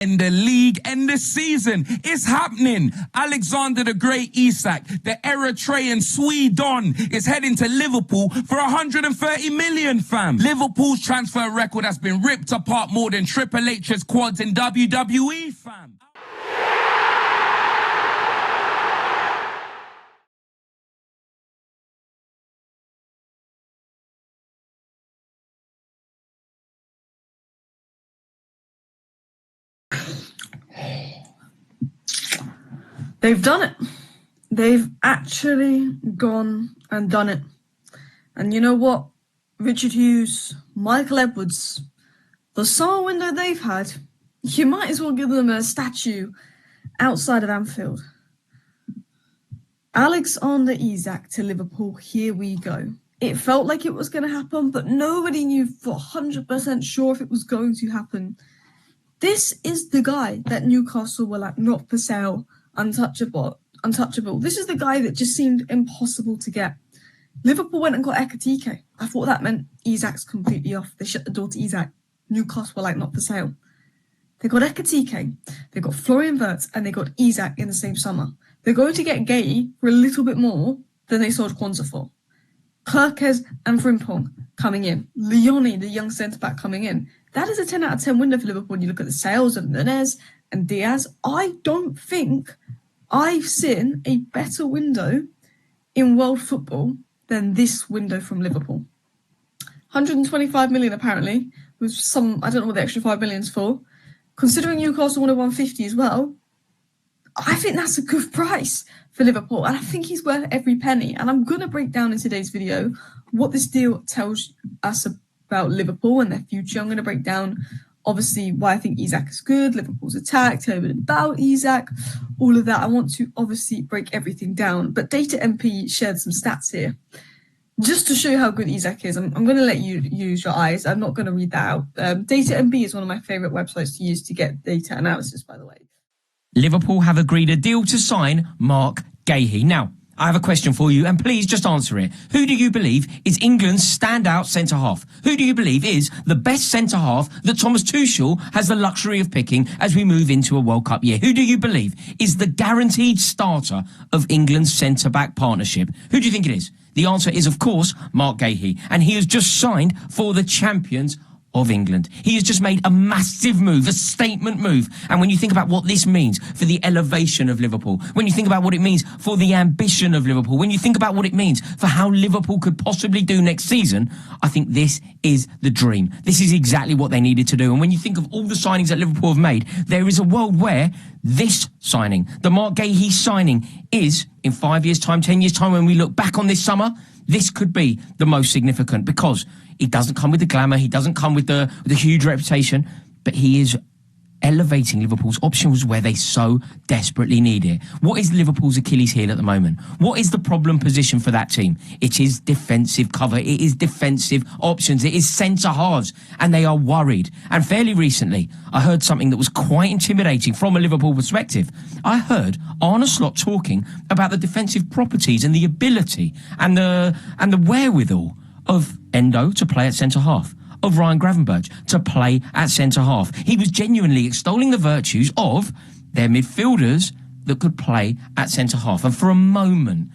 In the league and the season, it's happening. Alexander the Great Isak, the Eritrean Swede is heading to Liverpool for 130 million, fam. Liverpool's transfer record has been ripped apart more than Triple H's quads in WWE, fam. They've done it. They've actually gone and done it. And you know what? Richard Hughes, Michael Edwards, the summer window they've had, you might as well give them a statue outside of Anfield. Alexander Isak to Liverpool, here we go. It felt like it was going to happen, but nobody knew for 100% sure if it was going to happen. This is the guy that Newcastle were like, not for sale, untouchable. This is the guy that just seemed impossible to get. Liverpool went and got Ekitike. I thought that meant Isak's completely off. They shut the door to Isak. Newcastle were like, not for sale. They got Ekitike, they got Florian Wirtz, and they got Isak in the same summer. They're going to get Guehi for a little bit more than they sold Kwanzaa for. Kirkes and Frimpong coming in. Leone, the young centre-back, coming in. That is a 10 out of 10 window for Liverpool when you look at the sales of Nunez and Diaz. I don't think I've seen a better window in world football than this window from Liverpool. 125 million apparently, with some, I don't know what the extra 5 million's for. Considering Newcastle wanted 150 as well, I think that's a good price for Liverpool, and I think he's worth every penny. And I'm going to break down in today's video what this deal tells us about Liverpool and their future. I'm going to break down, obviously, why I think Isak is good, Liverpool's attack, tell you a bit about Isak, all of that. I want to obviously break everything down. But Data MP shared some stats here, just to show you how good Isak is. I'm going to let you use your eyes. I'm not going to read that out. Data MP is one of my favourite websites to use to get data analysis, by the way. Liverpool have agreed a deal to sign Marc Guehi. Now, I have a question for you, and please just answer it. Who do you believe is England's standout centre-half? Who do you believe is the best centre-half that Thomas Tuchel has the luxury of picking as we move into a World Cup year? Who do you believe is the guaranteed starter of England's centre-back partnership? Who do you think it is? The answer is, of course, Marc Guehi, and he has just signed for the champions of England. He has just made a massive move, a statement move. And when you think about what this means for the elevation of Liverpool, when you think about what it means for the ambition of Liverpool, when you think about what it means for how Liverpool could possibly do next season, I think this is the dream. This is exactly what they needed to do. And when you think of all the signings that Liverpool have made, there is a world where this signing, the Marc Guehi signing, is, in 5 years' time, 10 years' time, when we look back on this summer, this could be the most significant, because he doesn't come with the glamour, he doesn't come with the huge reputation, but he is elevating Liverpool's options where they so desperately need it. What is Liverpool's Achilles heel at the moment? What is the problem position for that team? It is defensive cover, it is defensive options, it is centre-halves, and they are worried. And fairly recently, I heard something that was quite intimidating from a Liverpool perspective. I heard Arne Slot talking about the defensive properties and the ability and the wherewithal of Endo to play at centre-half, of Ryan Gravenberch to play at centre-half. He was genuinely extolling the virtues of their midfielders that could play at centre-half. And for a moment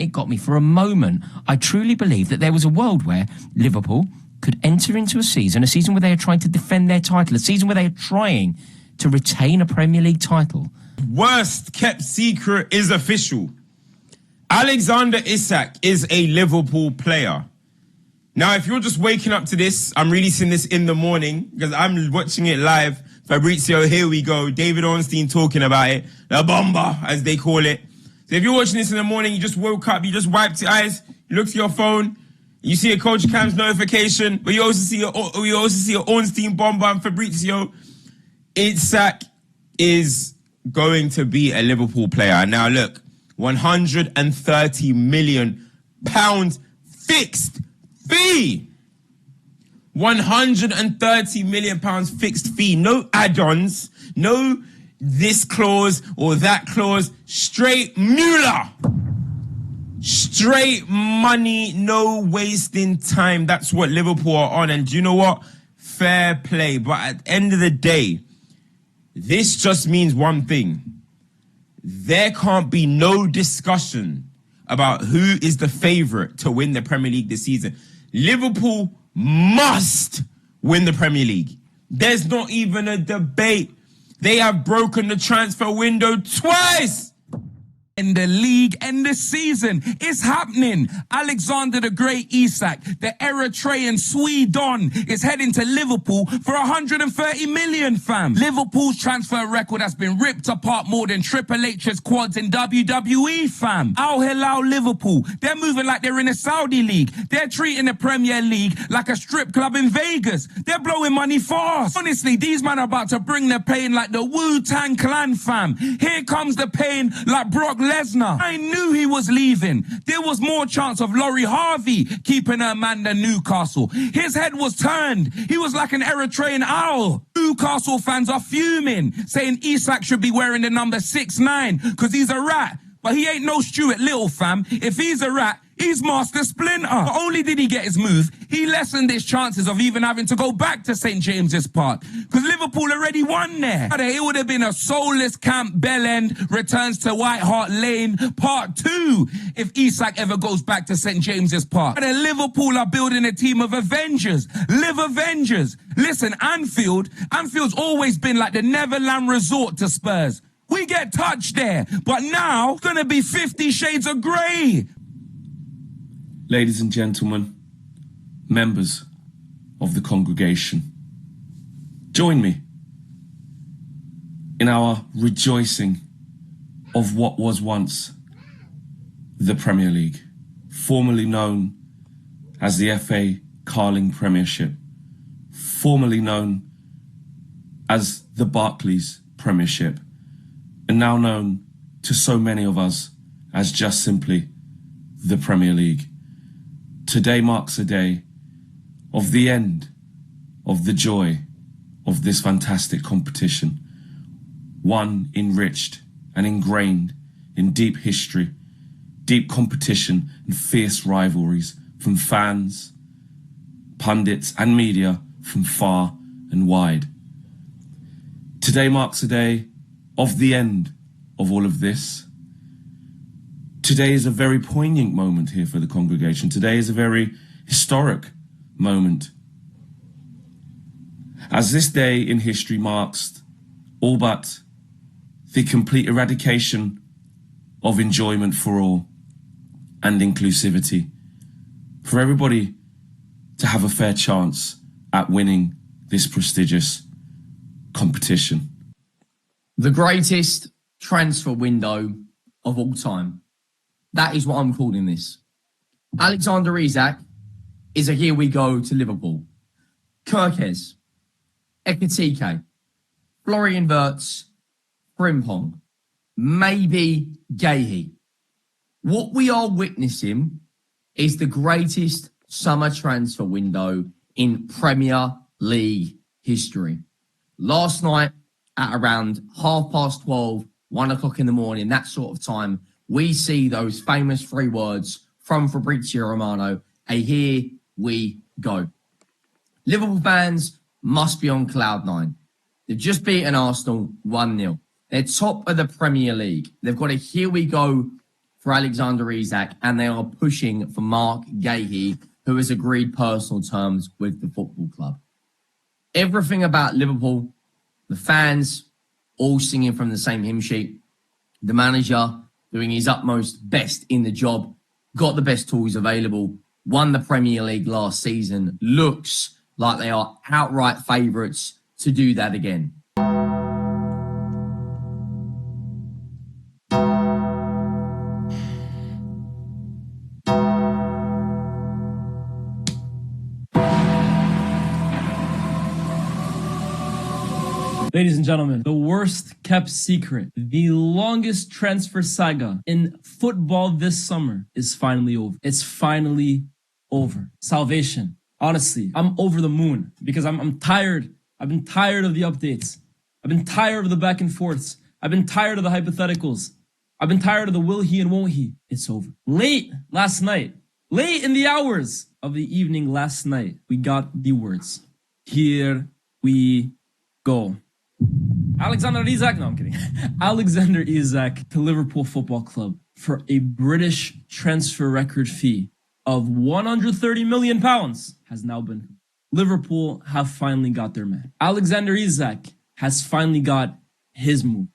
it got me. For a moment, I truly believe that there was a world where Liverpool could enter into a season where they are trying to defend their title, a season where they are trying to retain a Premier League title. Worst kept secret is official. Alexander Isak is a Liverpool player. Now, if you're just waking up to this, I'm releasing this in the morning because I'm watching it live. Fabrizio, here we go. David Ornstein talking about it. The bomber, as they call it. So if you're watching this in the morning, you just woke up, you just wiped your eyes, you look to your phone, you see a Coach Cam's notification, but you also see a Ornstein bomber and Fabrizio. Isak is going to be a Liverpool player. Now look, £130 million fixed fee. £130 million fixed fee. No add-ons. No this clause or that clause. Straight Mueller. Straight money. No wasting time. That's what Liverpool are on. And do you know what? Fair play. But at the end of the day, This just means one thing. There can't be no discussion about who is the favourite to win the Premier League this season. Liverpool must win the Premier League. There's not even a debate. They have broken the transfer window twice. In the league and the season. It's happening. Alexander the Great Isak, the Eritrean Swede is heading to Liverpool for 130 million, fam. Liverpool's transfer record has been ripped apart more than Triple H's quads in WWE, fam. Al Hilal Liverpool, they're moving like they're in a Saudi league. They're treating the Premier League like a strip club in Vegas. They're blowing money fast. Honestly, these men are about to bring the pain like the Wu-Tang Clan, fam. Here comes the pain like Brock Lesnar. I knew he was leaving. There was more chance of Laurie Harvey keeping her man than Newcastle. His head was turned. He was like an Eritrean owl. Newcastle fans are fuming, saying Isak should be wearing the number 6'9" because he's a rat. But he ain't no Stuart Little, fam. If he's a rat, he's Master Splinter. Not only did he get his move, he lessened his chances of even having to go back to St. James's Park because Liverpool already won there. It would have been a soulless Camp Bell End returns to White Hart Lane Part 2 if Isak ever goes back to St. James's Park. And Liverpool are building a team of Avengers. Live Avengers. Listen, Anfield's always been like the Neverland Resort to Spurs. We get touched there, but now it's going to be 50 Shades of Grey. Ladies and gentlemen, members of the congregation, join me in our rejoicing of what was once the Premier League, formerly known as the FA Carling Premiership, formerly known as the Barclays Premiership, and now known to so many of us as just simply the Premier League. Today marks a day of the end of the joy of this fantastic competition, one enriched and ingrained in deep history, deep competition and fierce rivalries from fans, pundits and media from far and wide. Today marks a day of the end of all of this. Today is a very poignant moment here for the congregation. Today is a very historic moment, as this day in history marks all but the complete eradication of enjoyment for all and inclusivity, for everybody to have a fair chance at winning this prestigious competition. The greatest transfer window of all time. That is what I'm calling this. Alexander Isak is a here we go to Liverpool. Kirkes, Ekitike, Florian Wirtz, Frimpong, maybe Guehi. What we are witnessing is the greatest summer transfer window in Premier League history. Last night, at around 12:30, 1 o'clock in the morning, that sort of time, we see those famous three words from Fabrizio Romano, a here we go. Liverpool fans must be on cloud nine. They've just beaten Arsenal 1-0. They're top of the Premier League. They've got a here we go for Alexander Isak, and they are pushing for Marc Guehi, who has agreed personal terms with the football club. Everything about Liverpool, the fans all singing from the same hymn sheet, the manager doing his utmost best in the job, got the best tools available, won the Premier League last season, looks like they are outright favourites to do that again. Ladies and gentlemen, the worst kept secret, the longest transfer saga in football this summer is finally over. It's finally over. Salvation. Honestly, I'm over the moon because I'm tired. I've been tired of the updates. I've been tired of the back and forths. I've been tired of the hypotheticals. I've been tired of the will he and won't he. It's over. Late in the hours of the evening last night, we got the words. Here we go. Alexander Isak, no, I'm kidding. Alexander Isak to Liverpool Football Club for a British transfer record fee of £130 million has now been. Liverpool have finally got their man. Alexander Isak has finally got his move.